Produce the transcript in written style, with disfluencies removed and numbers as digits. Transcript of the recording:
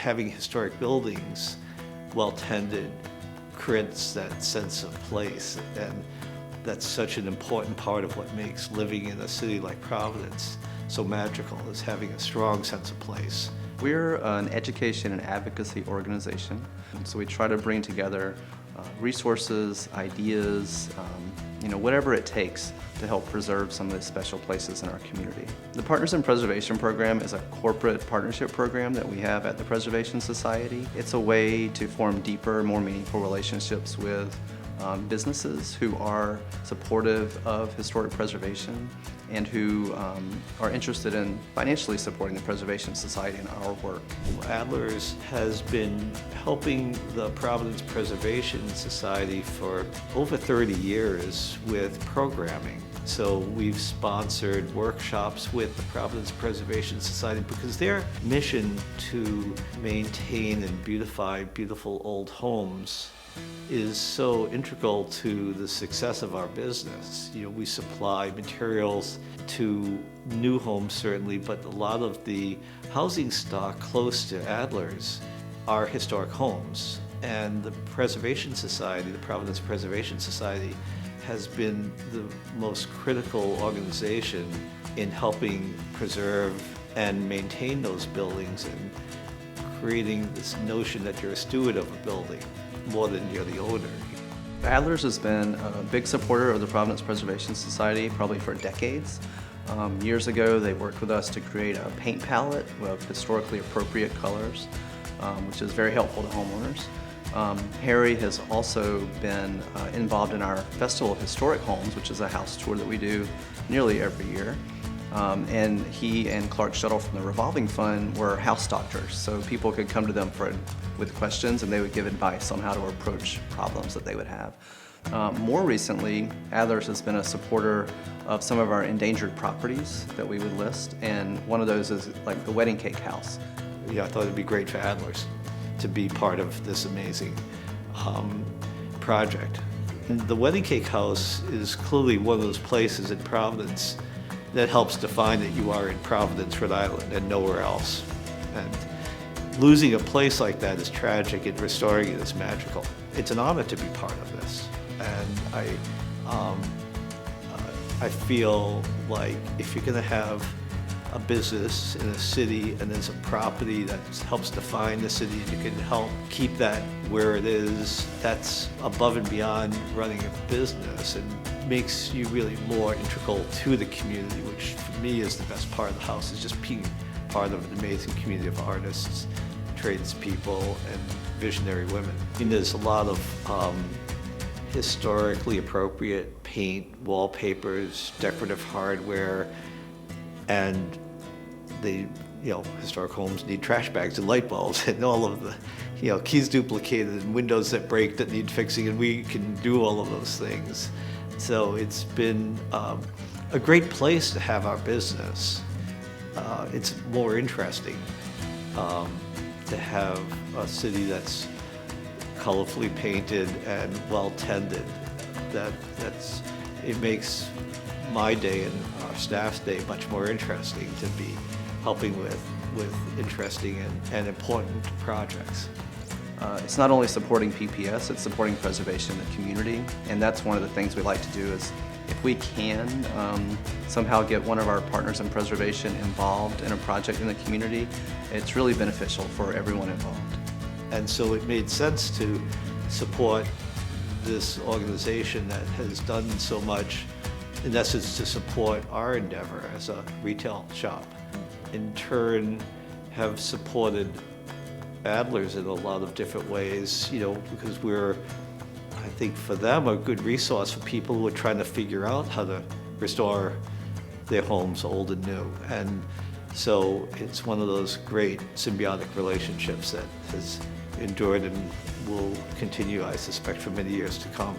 having historic buildings well tended creates that sense of place, and that's such an important part of what makes living in a city like Providence so magical, is having a strong sense of place. We're an education and advocacy organization, so we try to bring together resources, ideas, whatever it takes to help preserve some of the special places in our community. The Partners in Preservation program is a corporate partnership program that we have at the Preservation Society. It's a way to form deeper, more meaningful relationships with businesses who are supportive of historic preservation and who are interested in financially supporting the Preservation Society and our work. Adler's has been helping the Providence Preservation Society for over 30 years with programming. So we've sponsored workshops with the Providence Preservation Society because their mission to maintain and beautify beautiful old homes is so integral to the success of our business. We supply materials to new homes certainly, but a lot of the housing stock close to Adler's are historic homes. And the Preservation Society, the Providence Preservation Society, has been the most critical organization in helping preserve and maintain those buildings and creating this notion that you're a steward of a building more than you're the owner. Adler's has been a big supporter of the Providence Preservation Society probably for decades. Years ago, they worked with us to create a paint palette of historically appropriate colors, which is very helpful to homeowners. Harry has also been involved in our Festival of Historic Homes, which is a house tour that we do nearly every year. And he and Clark Shuttle from the Revolving Fund were house doctors, so people could come to them with questions and they would give advice on how to approach problems that they would have. More recently, Adler's has been a supporter of some of our endangered properties that we would list, and one of those is like the wedding cake house. I thought it'd be great for Adler's to be part of this amazing project. And the wedding cake house is clearly one of those places in Providence that helps define that you are in Providence, Rhode Island, and nowhere else. And losing a place like that is tragic, and restoring it is magical. It's an honor to be part of this. And I feel like if you're gonna have a business in a city and there's a property that helps define the city and you can help keep that where it is, that's above and beyond running a business and makes you really more integral to the community, which for me is the best part of the house, is just being part of an amazing community of artists, tradespeople, and visionary women. There's a lot of historically appropriate paint, wallpapers, decorative hardware, and historic homes need trash bags and light bulbs and all of the, keys duplicated and windows that break that need fixing, and we can do all of those things. So it's been a great place to have our business. It's more interesting to have a city that's colorfully painted and well tended. It makes my day and our staff's day much more interesting to be helping with interesting and important projects. It's not only supporting PPS, it's supporting preservation in the community, and that's one of the things we like to do is if we can somehow get one of our partners in preservation involved in a project in the community, it's really beneficial for everyone involved. And so it made sense to support this organization that has done so much, in essence, to support our endeavor as a retail shop. In turn, have supported Adler's in a lot of different ways, because we're, I think for them, a good resource for people who are trying to figure out how to restore their homes, old and new. And so it's one of those great symbiotic relationships that has endured and will continue, I suspect, for many years to come.